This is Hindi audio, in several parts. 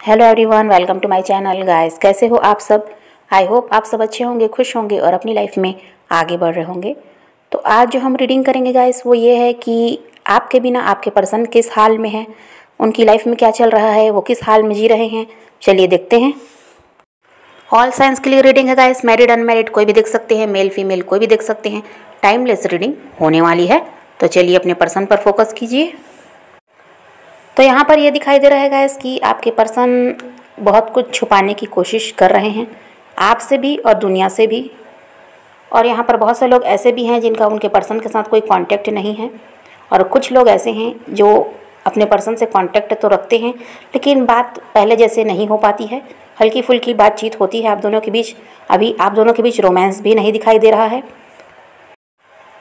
Hello everyone, welcome to my channel. Guys, कैसे हो आप सब? आई होप आप सब अच्छे होंगे, खुश होंगे और अपनी लाइफ में आगे बढ़ रहे होंगे। तो आज जो हम रीडिंग करेंगे गाइस, वो ये है कि आपके बिना आपके पर्सन किस हाल में है, उनकी लाइफ में क्या चल रहा है, वो किस हाल में जी रहे हैं। चलिए देखते हैं। ऑल साइंस के लिए रीडिंग है गाइस। मैरिड अनमैरिड कोई भी देख सकते हैं, मेल फीमेल कोई भी देख सकते हैं। टाइमलेस रीडिंग होने वाली है, तो चलिए अपने पर्सन पर फोकस कीजिए। तो यहाँ पर ये दिखाई दे रहा है गाइस कि आपके पर्सन बहुत कुछ छुपाने की कोशिश कर रहे हैं, आपसे भी और दुनिया से भी। और यहाँ पर बहुत से लोग ऐसे भी हैं जिनका उनके पर्सन के साथ कोई कांटेक्ट नहीं है, और कुछ लोग ऐसे हैं जो अपने पर्सन से कांटेक्ट तो रखते हैं, लेकिन बात पहले जैसे नहीं हो पाती है। हल्की फुल्की बातचीत होती है आप दोनों के बीच। अभी आप दोनों के बीच रोमांस भी नहीं दिखाई दे रहा है।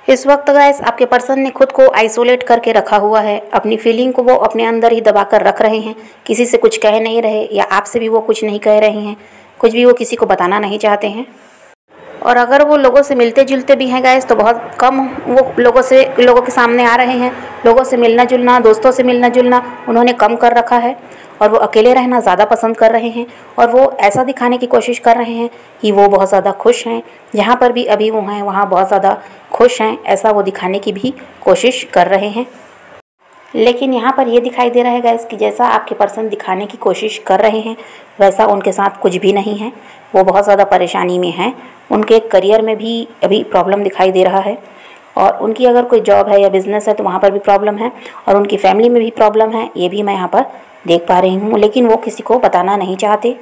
इस वक्त गाइस आपके पर्सन ने खुद को आइसोलेट करके रखा हुआ है। अपनी फीलिंग को वो अपने अंदर ही दबा कर रख रहे हैं, किसी से कुछ कह नहीं रहे, या आपसे भी वो कुछ नहीं कह रहे हैं, कुछ भी वो किसी को बताना नहीं चाहते हैं। और अगर वो लोगों से मिलते जुलते भी हैं गाइस, तो बहुत कम वो लोगों के सामने आ रहे हैं। लोगों से मिलना जुलना, दोस्तों से मिलना जुलना उन्होंने कम कर रखा है, और वो अकेले रहना ज़्यादा पसंद कर रहे हैं। और वो ऐसा दिखाने की कोशिश कर रहे हैं कि वो बहुत ज़्यादा खुश हैं। जहाँ पर भी अभी वो हैं वहाँ बहुत ज़्यादा खुश हैं, ऐसा वो दिखाने की भी कोशिश कर रहे हैं। लेकिन यहाँ पर ये दिखाई दे रहा है गाइस कि जैसा आपके पर्सन दिखाने की कोशिश कर रहे हैं, वैसा उनके साथ कुछ भी नहीं है। वो बहुत ज़्यादा परेशानी में हैं। उनके करियर में भी अभी प्रॉब्लम दिखाई दे रहा है, और उनकी अगर कोई जॉब है या बिज़नेस है तो वहाँ पर भी प्रॉब्लम है, और उनकी फैमिली में भी प्रॉब्लम है। ये भी मैं यहाँ पर देख पा रही हूँ, लेकिन वो किसी को बताना नहीं चाहते।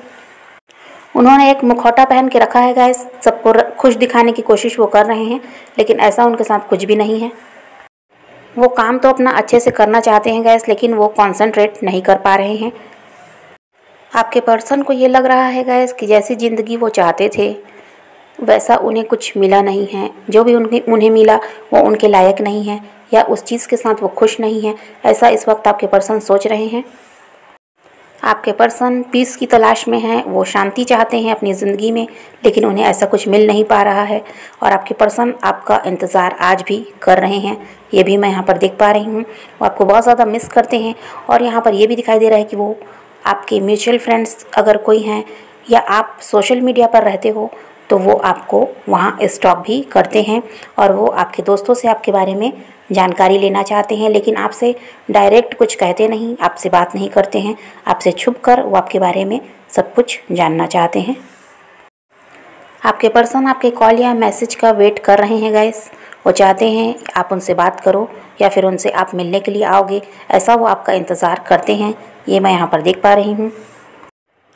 उन्होंने एक मुखौटा पहन के रखा है गाइस, सबको खुश दिखाने की कोशिश वो कर रहे हैं, लेकिन ऐसा उनके साथ कुछ भी नहीं है। वो काम तो अपना अच्छे से करना चाहते हैं गैस, लेकिन वो कंसंट्रेट नहीं कर पा रहे हैं। आपके पर्सन को ये लग रहा है गैस कि जैसी ज़िंदगी वो चाहते थे वैसा उन्हें कुछ मिला नहीं है। जो भी उन्हें मिला वो उनके लायक नहीं है, या उस चीज़ के साथ वो खुश नहीं है, ऐसा इस वक्त आपके पर्सन सोच रहे हैं। आपके पर्सन पीस की तलाश में हैं, वो शांति चाहते हैं अपनी ज़िंदगी में, लेकिन उन्हें ऐसा कुछ मिल नहीं पा रहा है। और आपके पर्सन आपका इंतज़ार आज भी कर रहे हैं, ये भी मैं यहाँ पर देख पा रही हूँ। वो आपको बहुत ज़्यादा मिस करते हैं। और यहाँ पर ये भी दिखाई दे रहा है कि वो आपके म्यूचुअल फ्रेंड्स अगर कोई हैं, या आप सोशल मीडिया पर रहते हो, तो वो आपको वहाँ स्टॉक भी करते हैं, और वो आपके दोस्तों से आपके बारे में जानकारी लेना चाहते हैं, लेकिन आपसे डायरेक्ट कुछ कहते नहीं, आपसे बात नहीं करते हैं। आपसे छुप कर वो आपके बारे में सब कुछ जानना चाहते हैं। आपके पर्सन आपके कॉल या मैसेज का वेट कर रहे हैं गाइस। वो चाहते हैं आप उनसे बात करो, या फिर उनसे आप मिलने के लिए आओगे, ऐसा वो आपका इंतज़ार करते हैं। ये मैं यहाँ पर देख पा रही हूँ।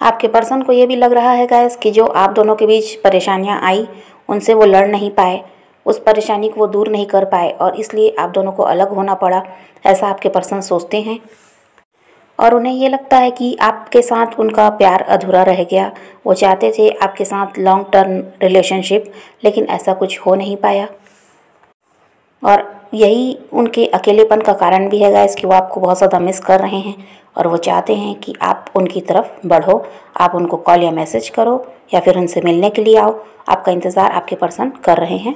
आपके पर्सन को ये भी लग रहा है गाइस कि जो आप दोनों के बीच परेशानियाँ आई, उनसे वो लड़ नहीं पाए, उस परेशानी को वो दूर नहीं कर पाए, और इसलिए आप दोनों को अलग होना पड़ा, ऐसा आपके पर्सन सोचते हैं। और उन्हें ये लगता है कि आपके साथ उनका प्यार अधूरा रह गया। वो चाहते थे आपके साथ लॉन्ग टर्म रिलेशनशिप, लेकिन ऐसा कुछ हो नहीं पाया। और यही उनके अकेलेपन का कारण भी है गाइस कि वो आपको बहुत ज़्यादा मिस कर रहे हैं, और वो चाहते हैं कि आप उनकी तरफ बढ़ो, आप उनको कॉल या मैसेज करो, या फिर उनसे मिलने के लिए आओ। आपका इंतज़ार आपके पर्सन कर रहे हैं।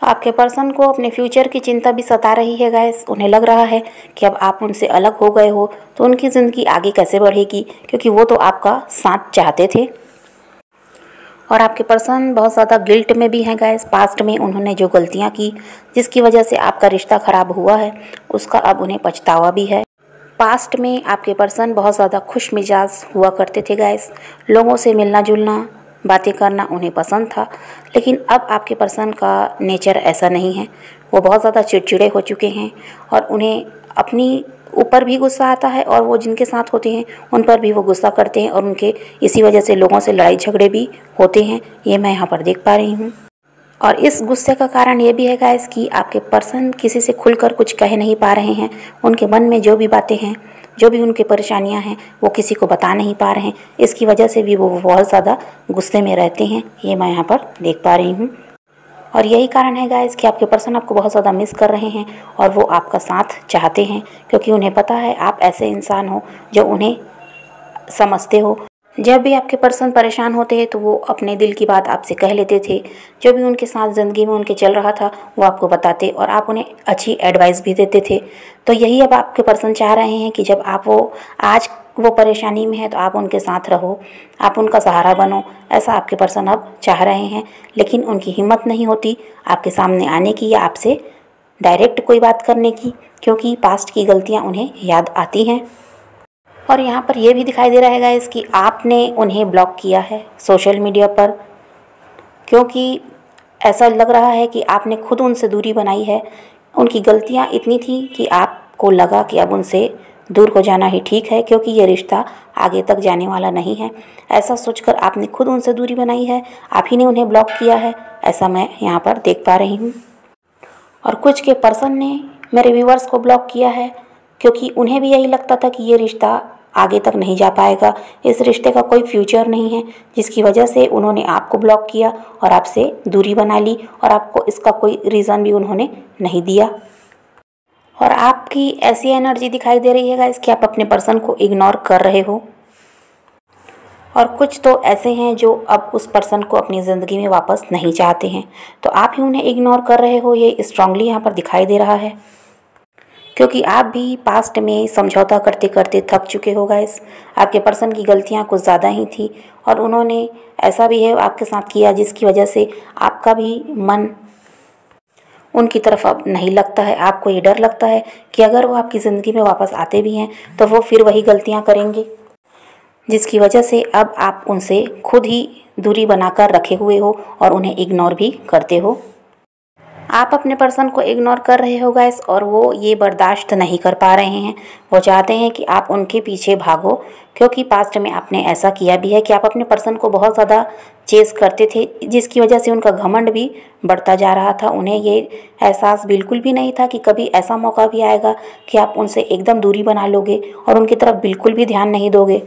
आपके पर्सन को अपने फ्यूचर की चिंता भी सता रही है गाइस। उन्हें लग रहा है कि अब आप उनसे अलग हो गए हो तो उनकी ज़िंदगी आगे कैसे बढ़ेगी, क्योंकि वो तो आपका साथ चाहते थे। और आपके पर्सन बहुत ज़्यादा गिल्ट में भी हैं गाइस। पास्ट में उन्होंने जो गलतियां की, जिसकी वजह से आपका रिश्ता ख़राब हुआ है, उसका अब उन्हें पछतावा भी है। पास्ट में आपके पर्सन बहुत ज़्यादा खुश मिजाज हुआ करते थे गाइस। लोगों से मिलना जुलना, बातें करना उन्हें पसंद था, लेकिन अब आपके पर्सन का नेचर ऐसा नहीं है। वो बहुत ज़्यादा चिड़चिड़े हो चुके हैं, और उन्हें अपनी ऊपर भी गुस्सा आता है, और वो जिनके साथ होते हैं उन पर भी वो गुस्सा करते हैं, और उनके इसी वजह से लोगों से लड़ाई झगड़े भी होते हैं। ये मैं यहाँ पर देख पा रही हूँ। और इस गुस्से का कारण ये भी है गाइस कि आपके पर्सन किसी से खुलकर कुछ कह नहीं पा रहे हैं। उनके मन में जो भी बातें हैं, जो भी उनकी परेशानियां हैं, वो किसी को बता नहीं पा रहे हैं। इसकी वजह से भी वो बहुत ज़्यादा गुस्से में रहते हैं। ये मैं यहाँ पर देख पा रही हूँ। और यही कारण है गाइस कि आपके पर्सन आपको बहुत ज़्यादा मिस कर रहे हैं, और वो आपका साथ चाहते हैं, क्योंकि उन्हें पता है आप ऐसे इंसान हो जो उन्हें समझते हो, जब भी आपके पर्सन परेशान होते हैं तो वो अपने दिल की बात आपसे कह लेते थे। जो भी उनके साथ ज़िंदगी में उनके चल रहा था वो आपको बताते और आप उन्हें अच्छी एडवाइस भी देते थे। तो यही अब आपके पर्सन चाह रहे हैं कि जब आप आज वो परेशानी में है तो आप उनके साथ रहो, आप उनका सहारा बनो। ऐसा आपके पर्सन अब चाह रहे हैं, लेकिन उनकी हिम्मत नहीं होती आपके सामने आने की या आपसे डायरेक्ट कोई बात करने की, क्योंकि पास्ट की गलतियाँ उन्हें याद आती हैं। और यहाँ पर यह भी दिखाई दे रहा है गाइस कि आपने उन्हें ब्लॉक किया है सोशल मीडिया पर, क्योंकि ऐसा लग रहा है कि आपने खुद उनसे दूरी बनाई है। उनकी गलतियाँ इतनी थी कि आपको लगा कि अब उनसे दूर हो जाना ही ठीक है, क्योंकि ये रिश्ता आगे तक जाने वाला नहीं है। ऐसा सोचकर आपने खुद उनसे दूरी बनाई है, आप ही ने उन्हें ब्लॉक किया है, ऐसा मैं यहाँ पर देख पा रही हूँ। और कुछ के पर्सन ने मेरे व्यूवर्स को ब्लॉक किया है, क्योंकि उन्हें भी यही लगता था कि ये रिश्ता आगे तक नहीं जा पाएगा, इस रिश्ते का कोई फ्यूचर नहीं है, जिसकी वजह से उन्होंने आपको ब्लॉक किया और आपसे दूरी बना ली, और आपको इसका कोई रीज़न भी उन्होंने नहीं दिया। और आपकी ऐसी एनर्जी दिखाई दे रही है गाइस कि आप अपने पर्सन को इग्नोर कर रहे हो। और कुछ तो ऐसे हैं जो अब उस पर्सन को अपनी ज़िंदगी में वापस नहीं चाहते हैं, तो आप ही उन्हें इग्नोर कर रहे हो, ये स्ट्रांगली यहाँ पर दिखाई दे रहा है। क्योंकि आप भी पास्ट में समझौता करते करते थक चुके हो गाइस। आपके पर्सन की गलतियाँ कुछ ज़्यादा ही थी और उन्होंने ऐसा बिहेव आपके साथ किया जिसकी वजह से आपका भी मन उनकी तरफ अब नहीं लगता है। आपको ये डर लगता है कि अगर वो आपकी ज़िंदगी में वापस आते भी हैं तो वो फिर वही गलतियाँ करेंगे, जिसकी वजह से अब आप उनसे खुद ही दूरी बनाकर रखे हुए हो और उन्हें इग्नोर भी करते हो। आप अपने पर्सन को इग्नोर कर रहे हो गाइस, और वो ये बर्दाश्त नहीं कर पा रहे हैं। वो चाहते हैं कि आप उनके पीछे भागो, क्योंकि पास्ट में आपने ऐसा किया भी है कि आप अपने पर्सन को बहुत ज़्यादा चेस करते थे, जिसकी वजह से उनका घमंड भी बढ़ता जा रहा था। उन्हें ये एहसास बिल्कुल भी नहीं था कि कभी ऐसा मौका भी आएगा कि आप उनसे एकदम दूरी बना लोगे और उनकी तरफ बिल्कुल भी ध्यान नहीं दोगे।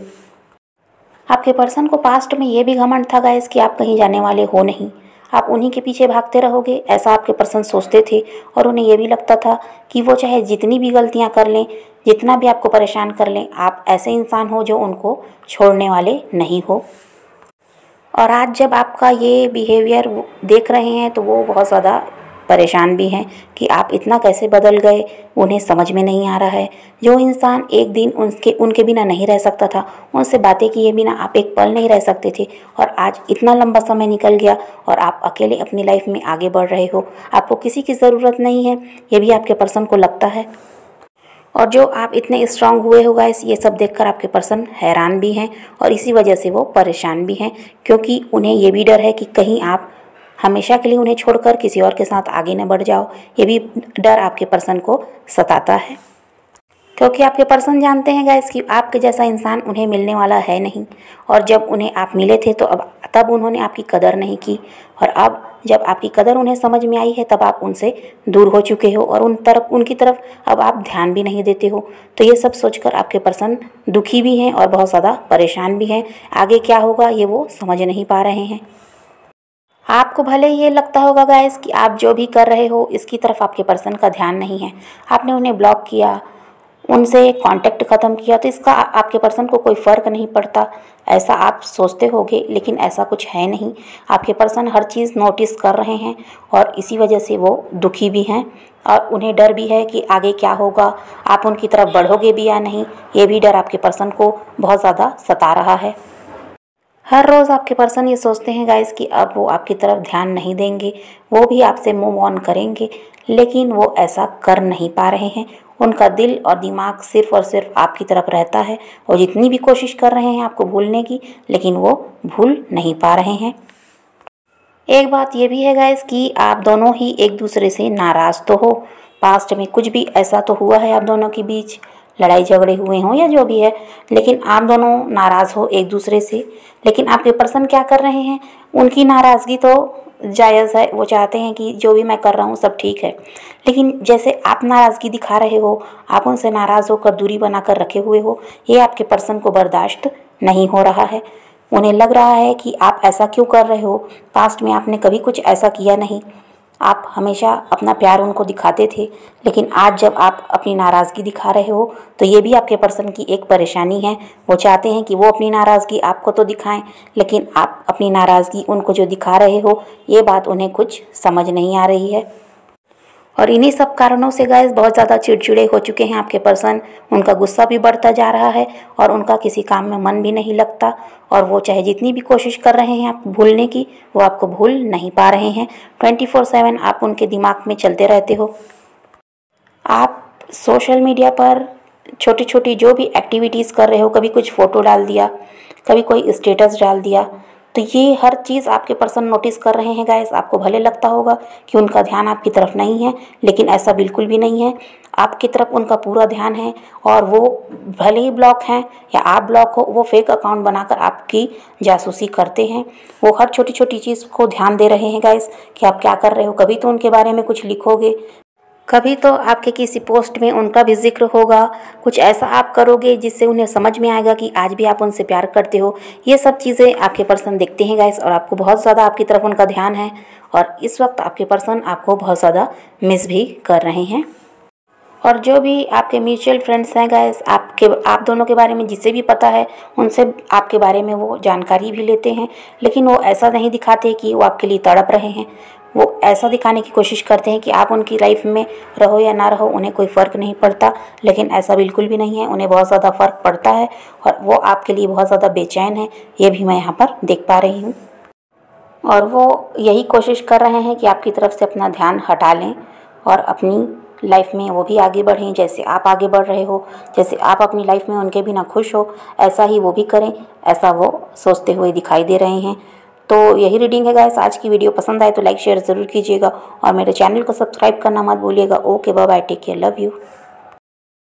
आपके पर्सन को पास्ट में ये भी घमंड था गाइस कि आप कहीं जाने वाले हो नहीं, आप उन्हीं के पीछे भागते रहोगे, ऐसा आपके पर्सन सोचते थे। और उन्हें यह भी लगता था कि वो चाहे जितनी भी गलतियां कर लें, जितना भी आपको परेशान कर लें, आप ऐसे इंसान हो जो उनको छोड़ने वाले नहीं हो। और आज जब आपका ये बिहेवियर देख रहे हैं तो वो बहुत ज़्यादा परेशान भी हैं कि आप इतना कैसे बदल गए, उन्हें समझ में नहीं आ रहा है। जो इंसान एक दिन उनके बिना नहीं रह सकता था, उनसे बातें किए बिना आप एक पल नहीं रह सकते थे, और आज इतना लंबा समय निकल गया और आप अकेले अपनी लाइफ में आगे बढ़ रहे हो। आपको किसी की ज़रूरत नहीं है, ये भी आपके पर्सन को लगता है। और जो आप इतने स्ट्रांग हुए हो गाइस, ये सब देखकर आपके पर्सन हैरान भी हैं और इसी वजह से वो परेशान भी हैं, क्योंकि उन्हें ये भी डर है कि कहीं आप हमेशा के लिए उन्हें छोड़कर किसी और के साथ आगे न बढ़ जाओ। ये भी डर आपके पर्सन को सताता है, क्योंकि आपके पर्सन जानते हैं गाइस कि आपके जैसा इंसान उन्हें मिलने वाला है नहीं। और जब उन्हें आप मिले थे तो तब उन्होंने आपकी कदर नहीं की, और अब जब आपकी कदर उन्हें समझ में आई है तब आप उनसे दूर हो चुके हो और उनकी तरफ अब आप ध्यान भी नहीं देते हो। तो ये सब सोचकर आपके पर्सन दुखी भी हैं और बहुत ज़्यादा परेशान भी हैं। आगे क्या होगा ये वो समझ नहीं पा रहे हैं। आपको भले ये लगता होगा गाइस कि आप जो भी कर रहे हो इसकी तरफ आपके पर्सन का ध्यान नहीं है, आपने उन्हें ब्लॉक किया, उनसे कांटेक्ट ख़त्म किया, तो इसका आपके पर्सन को कोई फ़र्क नहीं पड़ता, ऐसा आप सोचते होगे, लेकिन ऐसा कुछ है नहीं। आपके पर्सन हर चीज़ नोटिस कर रहे हैं और इसी वजह से वो दुखी भी हैं और उन्हें डर भी है कि आगे क्या होगा, आप उनकी तरफ बढ़ोगे भी या नहीं, ये भी डर आपके पर्सन को बहुत ज़्यादा सता रहा है। हर रोज़ आपके पर्सन ये सोचते हैं गाइस कि अब वो आपकी तरफ ध्यान नहीं देंगे, वो भी आपसे मूव ऑन करेंगे, लेकिन वो ऐसा कर नहीं पा रहे हैं। उनका दिल और दिमाग सिर्फ़ और सिर्फ आपकी तरफ रहता है और जितनी भी कोशिश कर रहे हैं आपको भूलने की, लेकिन वो भूल नहीं पा रहे हैं। एक बात ये भी है गाइस कि आप दोनों ही एक दूसरे से नाराज़ तो हो, पास्ट में कुछ भी ऐसा तो हुआ है आप दोनों के बीच, लड़ाई झगड़े हुए हों या जो भी है, लेकिन आप दोनों नाराज़ हो एक दूसरे से। लेकिन आपके पर्सन क्या कर रहे हैं, उनकी नाराज़गी तो जायज़ है, वो चाहते हैं कि जो भी मैं कर रहा हूँ सब ठीक है, लेकिन जैसे आप नाराज़गी दिखा रहे हो, आप उनसे नाराज़ होकर दूरी बनाकर रखे हुए हो, ये आपके पर्सन को बर्दाश्त नहीं हो रहा है। उन्हें लग रहा है कि आप ऐसा क्यों कर रहे हो, पास्ट में आपने कभी कुछ ऐसा किया नहीं, आप हमेशा अपना प्यार उनको दिखाते थे, लेकिन आज जब आप अपनी नाराज़गी दिखा रहे हो तो ये भी आपके पर्सन की एक परेशानी है। वो चाहते हैं कि वो अपनी नाराज़गी आपको तो दिखाएं, लेकिन आप अपनी नाराज़गी उनको जो दिखा रहे हो ये बात उन्हें कुछ समझ नहीं आ रही है। और इन्हीं सब कारणों से गाइस बहुत ज़्यादा चिड़चिड़े हो चुके हैं आपके पर्सन। उनका गुस्सा भी बढ़ता जा रहा है और उनका किसी काम में मन भी नहीं लगता, और वो चाहे जितनी भी कोशिश कर रहे हैं आप भूलने की, वो आपको भूल नहीं पा रहे हैं। 24/7 आप उनके दिमाग में चलते रहते हो। आप सोशल मीडिया पर छोटी छोटी जो भी एक्टिविटीज़ कर रहे हो, कभी कुछ फ़ोटो डाल दिया, कभी कोई स्टेटस डाल दिया, तो ये हर चीज़ आपके पर्सन नोटिस कर रहे हैं गाइस। आपको भले लगता होगा कि उनका ध्यान आपकी तरफ नहीं है, लेकिन ऐसा बिल्कुल भी नहीं है। आपकी तरफ उनका पूरा ध्यान है, और वो भले ही ब्लॉक हैं या आप ब्लॉक हो, वो फेक अकाउंट बनाकर आपकी जासूसी करते हैं। वो हर छोटी छोटी चीज़ को ध्यान दे रहे हैं गाइस कि आप क्या कर रहे हो। कभी तो उनके बारे में कुछ लिखोगे, कभी तो आपके किसी पोस्ट में उनका भी जिक्र होगा, कुछ ऐसा आप करोगे जिससे उन्हें समझ में आएगा कि आज भी आप उनसे प्यार करते हो। ये सब चीज़ें आपके पर्सन देखते हैं गाइस, और आपको बहुत ज़्यादा आपकी तरफ उनका ध्यान है, और इस वक्त आपके पर्सन आपको बहुत ज़्यादा मिस भी कर रहे हैं। और जो भी आपके म्यूचुअल फ्रेंड्स हैं गाइस, आप दोनों के बारे में जिसे भी पता है, उनसे आपके बारे में वो जानकारी भी लेते हैं, लेकिन वो ऐसा नहीं दिखाते कि वो आपके लिए तड़प रहे हैं। वो ऐसा दिखाने की कोशिश करते हैं कि आप उनकी लाइफ में रहो या ना रहो उन्हें कोई फ़र्क नहीं पड़ता, लेकिन ऐसा बिल्कुल भी नहीं है। उन्हें बहुत ज़्यादा फ़र्क पड़ता है, और वो आपके लिए बहुत ज़्यादा बेचैन है, ये भी मैं यहाँ पर देख पा रही हूँ। और वो यही कोशिश कर रहे हैं कि आपकी तरफ से अपना ध्यान हटा लें और अपनी लाइफ में वो भी आगे बढ़ें, जैसे आप आगे बढ़ रहे हो। जैसे आप अपनी लाइफ में उनके बिना खुश हो, ऐसा ही वो भी करें, ऐसा वो सोचते हुए दिखाई दे रहे हैं। तो यही रीडिंग है गाइस। आज की वीडियो पसंद आए तो लाइक शेयर ज़रूर कीजिएगा, और मेरे चैनल को सब्सक्राइब करना मत भूलिएगा। Okay bye bye, take care, love you.